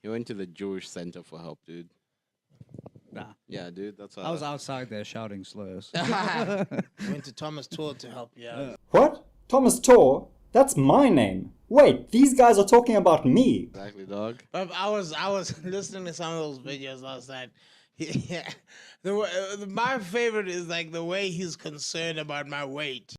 He went to the Jewish Center for help, dude. Nah. Yeah, dude, that's what I was outside there shouting slurs. Went to Thomas Tour to help you out. What? Thomas Tor? That's my name. Wait, these guys are talking about me. Exactly, dog. But I was listening to some of those videos last night. Yeah, my favorite is like the way he's concerned about my weight.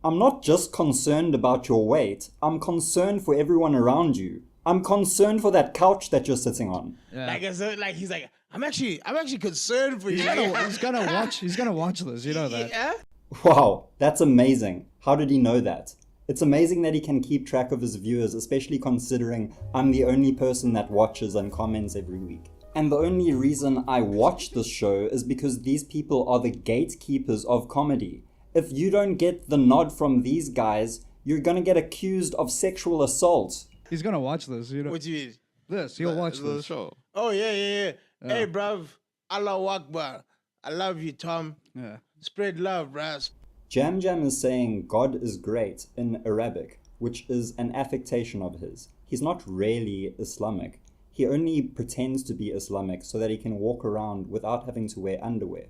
I'm not just concerned about your weight. I'm concerned for everyone around you. I'm concerned for that couch that you're sitting on. Yeah. Like he's like, I'm actually concerned for you. He's gonna watch this, you know that. Yeah. Wow, that's amazing. How did he know that? It's amazing that he can keep track of his viewers, especially considering I'm the only person that watches and comments every week. And the only reason I watch this show is because these people are the gatekeepers of comedy. If you don't get the nod from these guys, you're gonna get accused of sexual assault. He's gonna watch this, you know. What you mean? This, he'll watch The this. show. Oh yeah. Hey, bruv. Allahu Akbar. I love you, Tom. Yeah. Spread love, bruv. Jam Jam is saying God is great in Arabic, which is an affectation of his. He's not really Islamic. He only pretends to be Islamic so that he can walk around without having to wear underwear.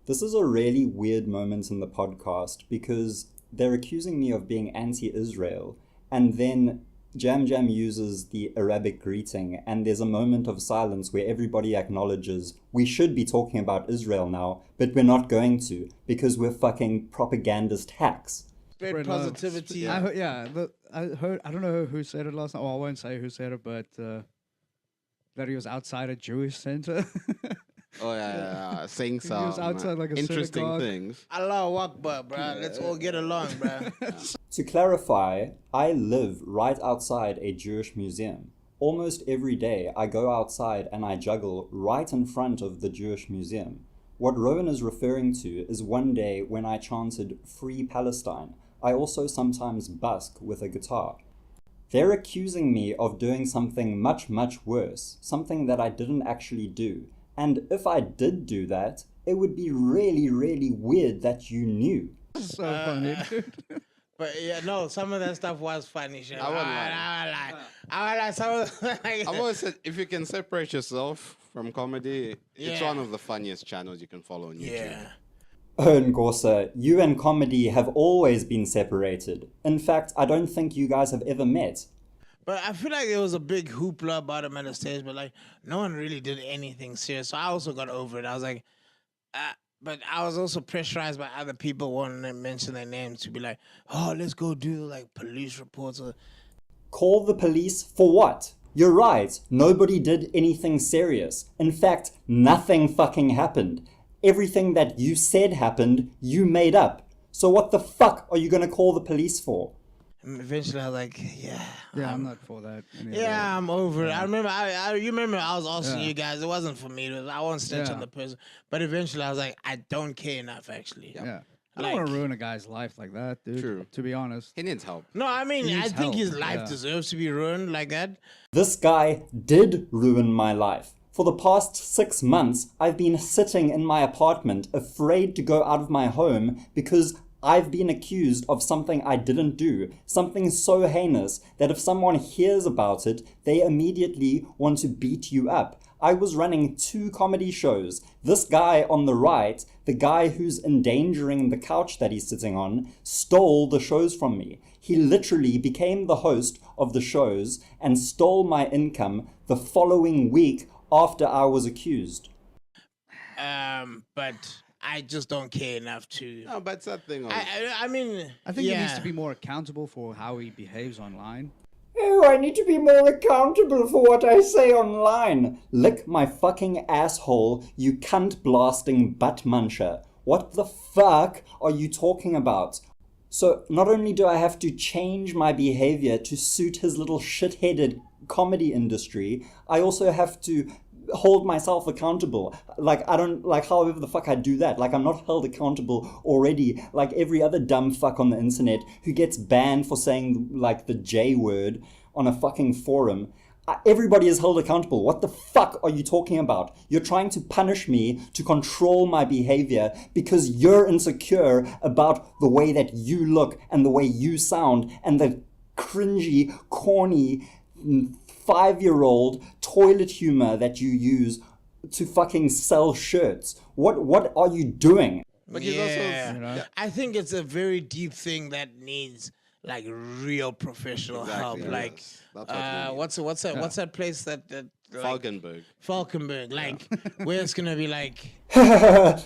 This is a really weird moment in the podcast because they're accusing me of being anti-Israel, and then Jam Jam uses the Arabic greeting, and there's a moment of silence where everybody acknowledges we should be talking about Israel now, but we're not going to because we're fucking propagandist hacks. Spread positivity. I heard, I heard. I don't know who said it last night. Well, I won't say who said it, but that he was outside a Jewish center. Oh yeah. Saying some was outside like a interesting synagogue. things. Allahu Akbar, bruh. Let's all get along, bruh. To clarify, I live right outside a Jewish museum. Almost every day I go outside and I juggle right in front of the Jewish museum. What Rowan is referring to is one day when I chanted Free Palestine. I also sometimes busk with a guitar. They're accusing me of doing something much, much worse, something that I didn't actually do. And if I did do that, it would be really, really weird that you knew. So funny, dude. But yeah, no, some of that stuff was funny. Shit. I won't lie. I've always said if you can separate yourself from comedy, it's Yeah. one of the funniest channels you can follow on YouTube. Yeah. Oh, Ngosa, you and comedy have always been separated. In fact, I don't think you guys have ever met. But I feel like there was a big hoopla about him at the stage, but like no one really did anything serious. So I also got over it. I was like, but I was also pressurized by other people wanting to mention their names to be like, oh, let's go do like police reports. Call the police for what? You're right, nobody did anything serious. In fact, nothing fucking happened. Everything that you said happened, you made up. So what the fuck are you gonna call the police for? And eventually I was like, yeah. I'm not for that. Yeah, I'm over it. I remember, you remember I was asking you guys, it wasn't for me. I won't snitch on the person. But eventually I was like, I don't care enough, actually. Yeah. I don't want to ruin a guy's life like that, dude. True. To be honest. He needs help. No, I mean, I needs think his help, life yeah. deserves to be ruined like that. This guy did ruin my life. For the past 6 months, I've been sitting in my apartment, afraid to go out of my home because I've been accused of something I didn't do, something so heinous that if someone hears about it, they immediately want to beat you up. I was running 2 comedy shows. This guy on the right, the guy who's endangering the couch that he's sitting on, stole the shows from me. He literally became the host of the shows and stole my income the following week after I was accused. But I just don't care enough to. No, but it's that thing. I mean, I think he needs to be more accountable for how he behaves online. Oh, I need to be more accountable for what I say online. Lick my fucking asshole, you cunt blasting butt muncher. What the fuck are you talking about? So not only do I have to change my behavior to suit his little shit-headed comedy industry, I also have to hold myself accountable. Like, I don't, like, however the fuck I do that. Like, I'm not held accountable already, like every other dumb fuck on the internet who gets banned for saying, like, the J word on a fucking forum. Everybody is held accountable. What the fuck are you talking about? You're trying to punish me to control my behavior because you're insecure about the way that you look and the way you sound and the cringy, corny, 5-year-old toilet humor that you use to fucking sell shirts. What are you doing? But he's also, Yeah. I think it's a very deep thing that needs like real professional help. Exactly, Like, yes. That's what we need. what's that place that like, Falkenberg, like where it's gonna be like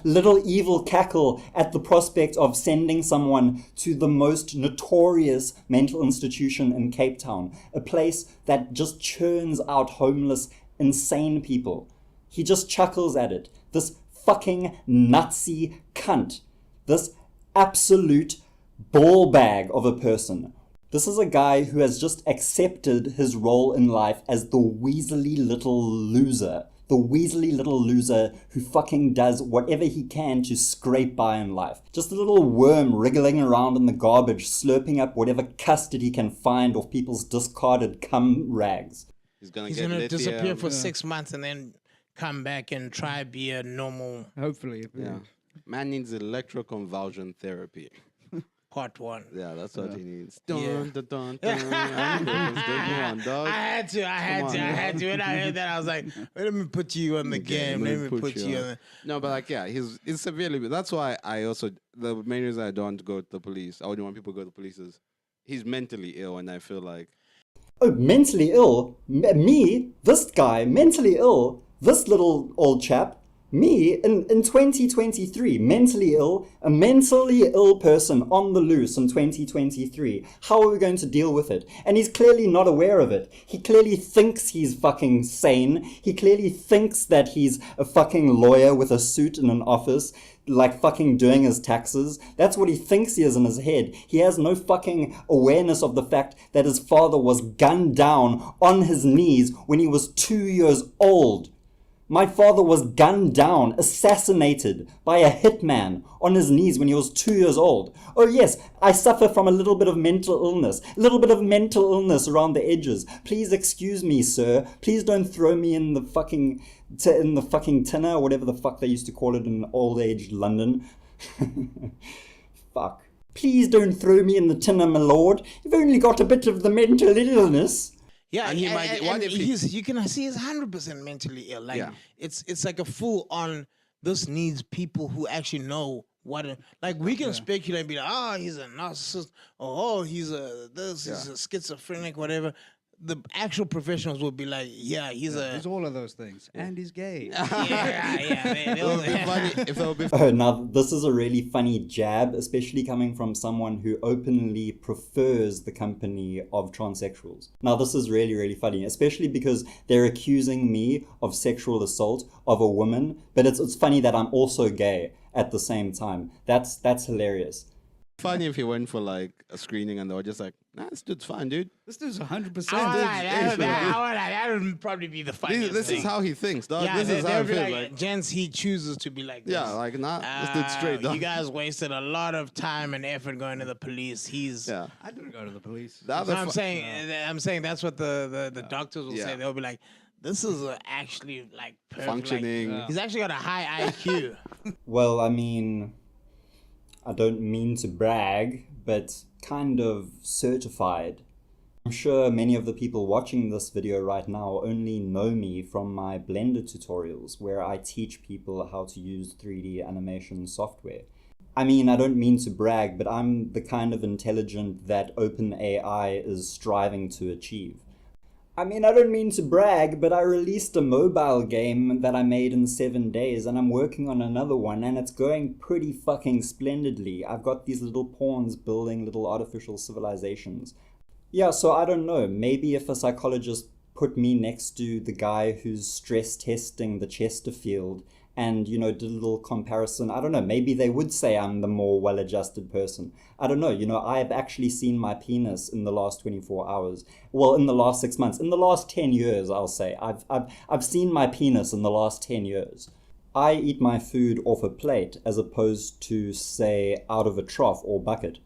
Little evil cackle at the prospect of sending someone to the most notorious mental institution in Cape Town, a place that just churns out homeless, insane people. He just chuckles at it. This fucking Nazi cunt. This absolute ball bag of a person. This is a guy who has just accepted his role in life as the weaselly little loser. The weaselly little loser who fucking does whatever he can to scrape by in life. Just a little worm wriggling around in the garbage, slurping up whatever custard he can find off people's discarded cum rags. He's gonna disappear for 6 months and then come back and try be a normal. Hopefully. Yeah. Man needs electroconvulsion therapy. Part 1. Yeah, that's what he needs. Yeah. Dun, dun, dun. Come on, dog. I had to. When I heard that, I was like, let me put you on the game. Let me put you on. No, but like, yeah, he's severely. That's why I also, the main reason I don't go to the police, I wouldn't want people to go to the police is he's mentally ill, and I feel like. Oh, mentally ill? Me? This guy? Mentally ill? This little old chap? Me, in 2023, mentally ill, a mentally ill person on the loose in 2023. How are we going to deal with it? And he's clearly not aware of it. He clearly thinks he's fucking sane. He clearly thinks that he's a fucking lawyer with a suit in an office, like fucking doing his taxes. That's what he thinks he is in his head. He has no fucking awareness of the fact that his father was gunned down on his knees when he was 2 years old. My father was gunned down, assassinated by a hitman on his knees when he was 2 years old. Oh yes, I suffer from a little bit of mental illness. A little bit of mental illness around the edges. Please excuse me, sir. Please don't throw me in the fucking tinner, or whatever the fuck they used to call it in old age London. Fuck. Please don't throw me in the tinner, my lord. You've only got a bit of the mental illness. Yeah, And he might- what if he- you can see he's 100% mentally ill. Like Yeah. it's like a full on. This needs people who actually know what. Like we can speculate and be like, oh, he's a narcissist, or oh, he's a he's a schizophrenic, whatever. The actual professionals will be like, yeah, he's He's all of those things. And he's gay. yeah. It would be funny if there would be. Oh, now this is a really funny jab, especially coming from someone who openly prefers the company of transsexuals. Now this is really, really funny, especially because they're accusing me of sexual assault of a woman, but it's funny that I'm also gay at the same time. That's hilarious. Funny if he went for like a screening and they were just like, nah, this dude's fine, dude. This dude's 100%. That would probably be the funniest This thing. is how he thinks, dog. Yeah, this is how they'll he be feels. like, Like, gents, he chooses to be like this. yeah, like, nah, this dude's straight, dog. You guys wasted a lot of time and effort going to the police. He's. Yeah. I didn't go to the police. The other So I'm fu- saying that's what the doctors will Yeah. say. They'll be like, this is actually like perfect, Functioning. Like, he's actually got a high IQ. Well, I mean, I don't mean to brag, but kind of certified. I'm sure many of the people watching this video right now only know me from my Blender tutorials, where I teach people how to use 3D animation software. I mean, I don't mean to brag, but I'm the kind of intelligent that OpenAI is striving to achieve. I mean, I don't mean to brag, but I released a mobile game that I made in 7 days, and I'm working on another one, and it's going pretty fucking splendidly. I've got these little pawns building little artificial civilizations. Yeah, so I don't know, maybe if a psychologist put me next to the guy who's stress testing the Chesterfield and, you know, did a little comparison, I don't know, maybe they would say I'm the more well-adjusted person. I don't know, you know, I have actually seen my penis in the last 24 hours. Well, in the last 6 months. In the last 10 years, I'll say. I've seen my penis in the last 10 years. I eat my food off a plate as opposed to, say, out of a trough or bucket.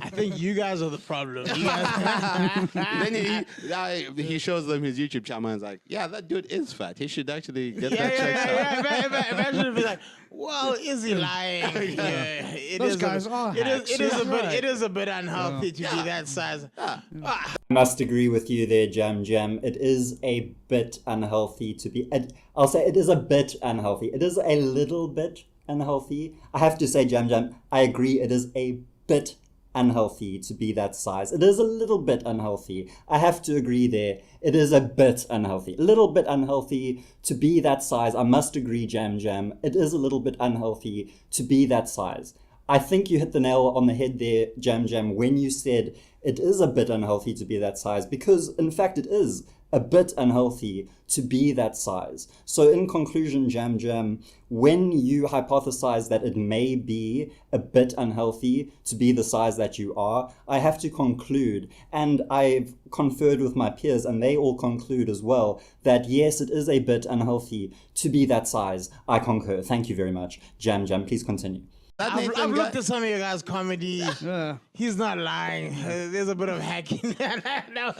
I think you guys are the problem. You guys. Then he shows them his YouTube channel and is like, yeah, that dude is fat. He should actually get that checked out. Imagine if he's like, well, is he lying? It Those is guys are hacks. it is a bit unhealthy to be that size. I must agree with you there, Jam Jam. It is a bit unhealthy to be. I'll say it is a bit unhealthy. It is a little bit unhealthy. I have to say, Jam Jam, I agree. It is a bit unhealthy to be that size. It is a little bit unhealthy. I have to agree there. It is a bit unhealthy. A little bit unhealthy to be that size. I must agree, Jam Jam. It is a little bit unhealthy to be that size. I think you hit the nail on the head there, Jam Jam, when you said it is a bit unhealthy to be that size, because in fact it is a bit unhealthy to be that size. So in conclusion, Jam Jam, when you hypothesize that it may be a bit unhealthy to be the size that you are, I have to conclude, and I've conferred with my peers and they all conclude as well, that yes, it is a bit unhealthy to be that size. I concur. Thank you very much. Jam Jam, please continue. I've looked at some of your guys' comedy. Yeah. He's not lying. There's a bit of hacking. No.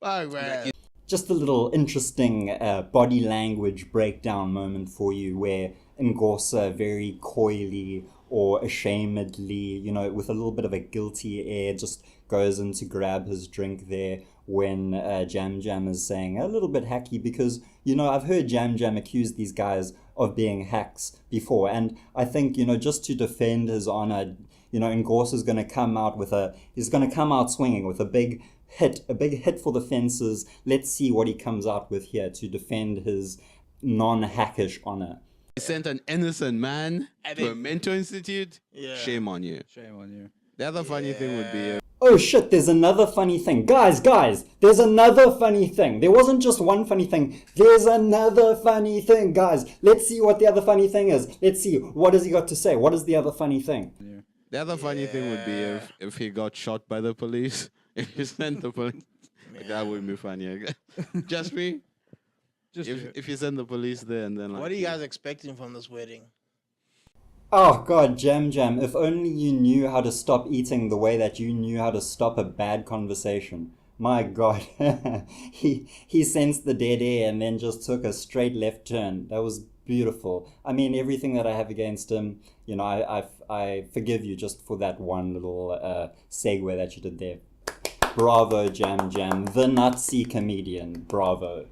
Fuck, man. Just a little interesting body language breakdown moment for you where Ngosa very coyly or ashamedly, you know, with a little bit of a guilty air, just goes in to grab his drink there when Jam Jam is saying a little bit hacky because, you know, I've heard Jam Jam accuse these guys of being hacks before. And I think, you know, just to defend his honor, you know, Ngosa's going to come out he's going to come out swinging with a big hit for the fences. Let's see what he comes out with here to defend his non-hackish honor. He sent an innocent man to a mental institute. Yeah. Shame on you. Shame on you. The other funny thing would be Oh shit, there's another funny thing. Guys, there's another funny thing. There wasn't just one funny thing. There's another funny thing. Guys, let's see what the other funny thing is. Let's see. What has he got to say? What is the other funny thing? the other funny thing would be if he got shot by the police. If he sent the police, that would be funny. Just me. Just If you send the police there and then like, What are you guys expecting from this wedding? Oh god, Jam Jam, if only you knew how to stop eating the way that you knew how to stop a bad conversation. My god. he sensed the dead air and then just took a straight left turn. That was beautiful. I mean, everything that I have against him, you know, I forgive you just for that one little segue that you did there. Bravo, Jam Jam, the Nazi comedian. Bravo.